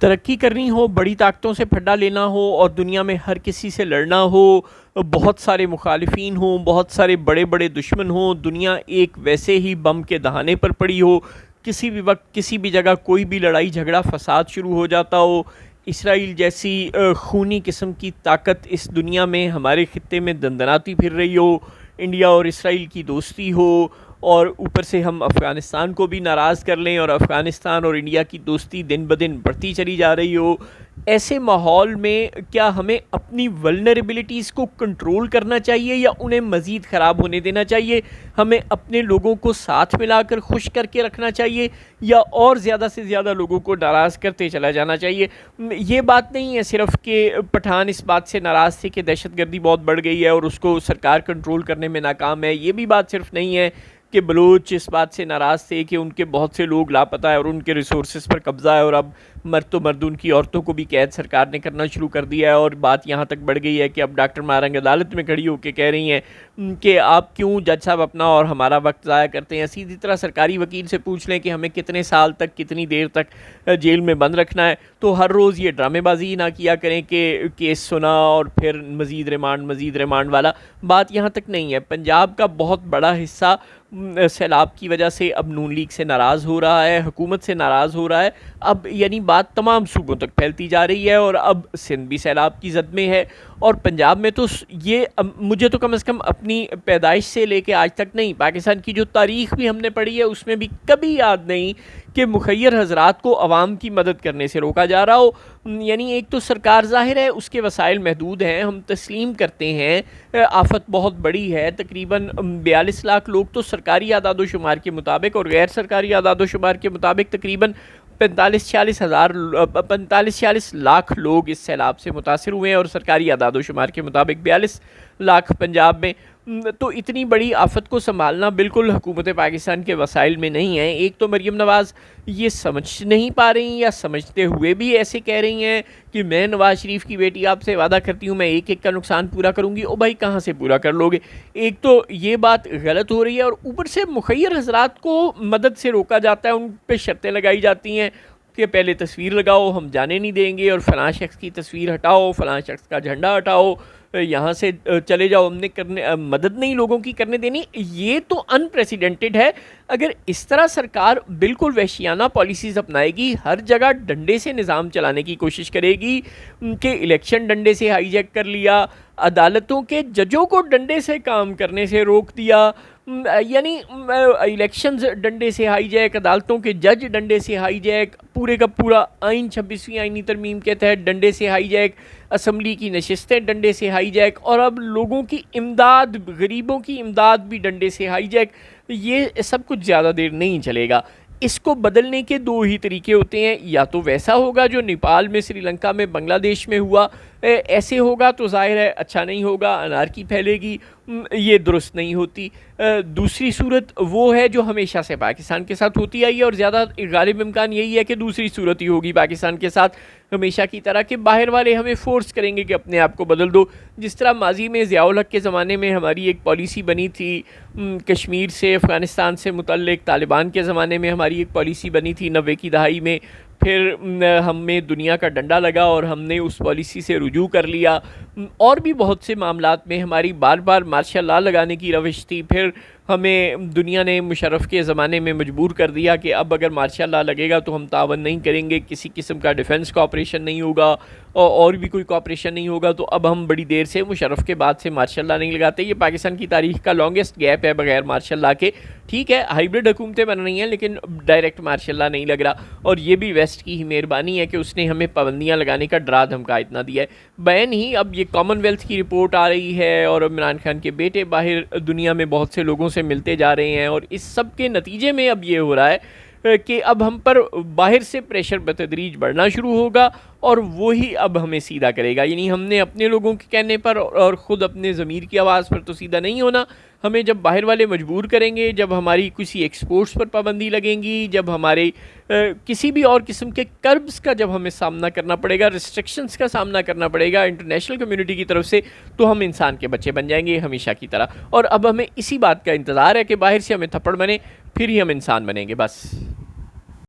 ترقی کرنی ہو، بڑی طاقتوں سے پھڈا لینا ہو اور دنیا میں ہر کسی سے لڑنا ہو، بہت سارے مخالفین ہوں، بہت سارے بڑے بڑے دشمن ہوں، دنیا ایک ویسے ہی بم کے دہانے پر پڑی ہو، کسی بھی وقت کسی بھی جگہ کوئی بھی لڑائی جھگڑا فساد شروع ہو جاتا ہو، اسرائیل جیسی خونی قسم کی طاقت اس دنیا میں ہمارے خطے میں دندناتی پھر رہی ہو، انڈیا اور اسرائیل کی دوستی ہو، اور اوپر سے ہم افغانستان کو بھی ناراض کر لیں اور افغانستان اور انڈیا کی دوستی دن بدن بڑھتی چلی جا رہی ہو، ایسے ماحول میں کیا ہمیں اپنی ولنریبلٹیز کو کنٹرول کرنا چاہیے یا انہیں مزید خراب ہونے دینا چاہیے؟ ہمیں اپنے لوگوں کو ساتھ ملا کر خوش کر کے رکھنا چاہیے یا اور زیادہ سے زیادہ لوگوں کو ناراض کرتے چلا جانا چاہیے؟ یہ بات نہیں ہے صرف کہ پٹھان اس بات سے ناراض تھے کہ دہشت گردی بہت بڑھ گئی ہے اور اس کو سرکار کنٹرول کرنے میں ناکام ہے، یہ بھی بات صرف نہیں ہے کہ بلوچ اس بات سے ناراض تھے کہ ان کے بہت سے لوگ لاپتہ ہیں اور ان کے ریسورسز پر قبضہ ہے، اور اب مرد تو مرد ان کی عورتوں کو بھی قید سرکار نے کرنا شروع کر دیا ہے، اور بات یہاں تک بڑھ گئی ہے کہ اب ڈاکٹر مہارنگ عدالت میں کھڑی ہو کے کہہ رہی ہیں کہ آپ کیوں جج صاحب اپنا اور ہمارا وقت ضائع کرتے ہیں؟ سیدھی طرح سرکاری وکیل سے پوچھ لیں کہ ہمیں کتنے سال تک کتنی دیر تک جیل میں بند رکھنا ہے، تو ہر روز یہ ڈرامے بازی نہ کیا کریں کہ کیس سنا اور پھر مزید ریمانڈ والا بات یہاں تک نہیں ہے۔ پنجاب کا بہت بڑا حصہ سیلاب کی وجہ سے اب نون لیگ سے ناراض ہو رہا ہے، حکومت سے ناراض ہو رہا ہے، اب یعنی بات تمام صوبوں تک پھیلتی جا رہی ہے، اور اب سندھ بھی سیلاب کی زد میں ہے، اور پنجاب میں تو یہ مجھے تو کم از کم اپنی پیدائش سے لے کے آج تک نہیں، پاکستان کی جو تاریخ بھی ہم نے پڑھی ہے اس میں بھی کبھی یاد نہیں کہ مخیر حضرات کو عوام کی مدد کرنے سے روکا جا رہا ہو۔ یعنی ایک تو سرکار ظاہر ہے اس کے وسائل محدود ہیں، ہم تسلیم کرتے ہیں، آفت بہت بڑی ہے، تقریباً 42 لاکھ لوگ تو سرکاری اعداد و شمار کے مطابق، اور غیر سرکاری اعداد و شمار کے مطابق تقریباً 45-46 لاکھ لوگ اس سیلاب سے متاثر ہوئے ہیں، اور سرکاری اعداد و شمار کے مطابق 42 لاکھ پنجاب میں۔ تو اتنی بڑی آفت کو سنبھالنا بالکل حکومت پاکستان کے وسائل میں نہیں ہے۔ ایک تو مریم نواز یہ سمجھ نہیں پا رہی یا سمجھتے ہوئے بھی ایسے کہہ رہی ہیں کہ میں نواز شریف کی بیٹی آپ سے وعدہ کرتی ہوں میں ایک ایک کا نقصان پورا کروں گی۔ او بھائی کہاں سے پورا کر لو گے؟ ایک تو یہ بات غلط ہو رہی ہے، اور اوپر سے مخیر حضرات کو مدد سے روکا جاتا ہے، ان پہ شرطیں لگائی جاتی ہیں کہ پہلے تصویر لگاؤ ہم جانے نہیں دیں گے، اور فلاں شخص کی تصویر ہٹاؤ، فلاں شخص کا جھنڈا ہٹاؤ، یہاں سے چلے جاؤ، ہم نے مدد نہیں لوگوں کی کرنے دینی۔ یہ تو ان پریسیڈنٹڈ ہے۔ اگر اس طرح سرکار بالکل وحشیانہ پالیسیز اپنائے گی، ہر جگہ ڈنڈے سے نظام چلانے کی کوشش کرے گی کہ الیکشن ڈنڈے سے ہائی جیک کر لیا، عدالتوں کے ججوں کو ڈنڈے سے کام کرنے سے روک دیا، یعنی الیکشنز ڈنڈے سے ہائی جیک، عدالتوں کے جج ڈنڈے سے ہائی جیک، پورے کا پورا آئین 26ویں آئینی ترمیم کے تحت ڈنڈے سے ہائی جیک، اسمبلی کی نشستیں ڈنڈے سے ہائی جیک، اور اب لوگوں کی امداد، غریبوں کی امداد بھی ڈنڈے سے ہائی جیک۔ یہ سب کچھ زیادہ دیر نہیں چلے گا۔ اس کو بدلنے کے دو ہی طریقے ہوتے ہیں، یا تو ویسا ہوگا جو نیپال میں، سری لنکا میں، بنگلہ دیش میں ہوا، ایسے ہوگا تو ظاہر ہے اچھا نہیں ہوگا، انارکی پھیلے گی، یہ درست نہیں ہوتی۔ دوسری صورت وہ ہے جو ہمیشہ سے پاکستان کے ساتھ ہوتی آئی ہے، اور زیادہ غالب امکان یہی ہے کہ دوسری صورت ہی ہوگی پاکستان کے ساتھ ہمیشہ کی طرح، کہ باہر والے ہمیں فورس کریں گے کہ اپنے آپ کو بدل دو۔ جس طرح ماضی میں ضیاء الحق کے زمانے میں ہماری ایک پالیسی بنی تھی کشمیر سے، افغانستان سے متعلق، طالبان کے زمانے میں ہماری ایک پالیسی بنی تھی 90 کی دہائی میں، پھر ہمیں دنیا کا ڈنڈا لگا اور ہم نے اس پالیسی سے رجوع کر لیا۔ اور بھی بہت سے معاملات میں ہماری بار بار مارشل لا لگانے کی روش تھی، پھر ہمیں دنیا نے مشرف کے زمانے میں مجبور کر دیا کہ اب اگر مارشل لا لگے گا تو ہم تعاون نہیں کریں گے، کسی قسم کا ڈیفنس کوآپریشن نہیں ہوگا اور بھی کوئی کوآپریشن نہیں ہوگا، تو اب ہم بڑی دیر سے مشرف کے بعد سے مارشل لا نہیں لگاتے۔ یہ پاکستان کی تاریخ کا لانگسٹ گیپ ہے بغیر مارشل لا کے۔ ٹھیک ہے ہائیبرڈ حکومتیں بن رہی ہیں لیکن ڈائریکٹ مارشل لا نہیں لگ رہا، اور یہ بھی ویسٹ کی ہی مہربانی ہے کہ اس نے ہمیں پابندیاں لگانے کا ڈرا دھمکا اتنا دیا ہے۔ بین ہی اب یہ کامن ویلتھ کی رپورٹ آ رہی ہے، اور عمران خان کے بیٹے باہر دنیا میں بہت سے لوگوں سے ملتے جا رہے ہیں، اور اس سب کے نتیجے میں اب یہ ہو رہا ہے کہ اب ہم پر باہر سے پریشر بتدریج بڑھنا شروع ہوگا، اور وہی اب ہمیں سیدھا کرے گا۔ یعنی ہم نے اپنے لوگوں کے کہنے پر اور خود اپنے ضمیر کی آواز پر تو سیدھا نہیں ہونا، ہمیں جب باہر والے مجبور کریں گے، جب ہماری کسی ایکسپورٹس پر پابندی لگیں گی، جب ہمارے کسی بھی اور قسم کے کربز کا جب ہمیں سامنا کرنا پڑے گا، ریسٹرکشنز کا سامنا کرنا پڑے گا انٹرنیشنل کمیونٹی کی طرف سے، تو ہم انسان کے بچے بن جائیں گے ہمیشہ کی طرح۔ اور اب ہمیں اسی بات کا انتظار ہے کہ باہر سے ہمیں تھپڑ بنے، پھر ہی ہم انسان بنیں گے۔ بس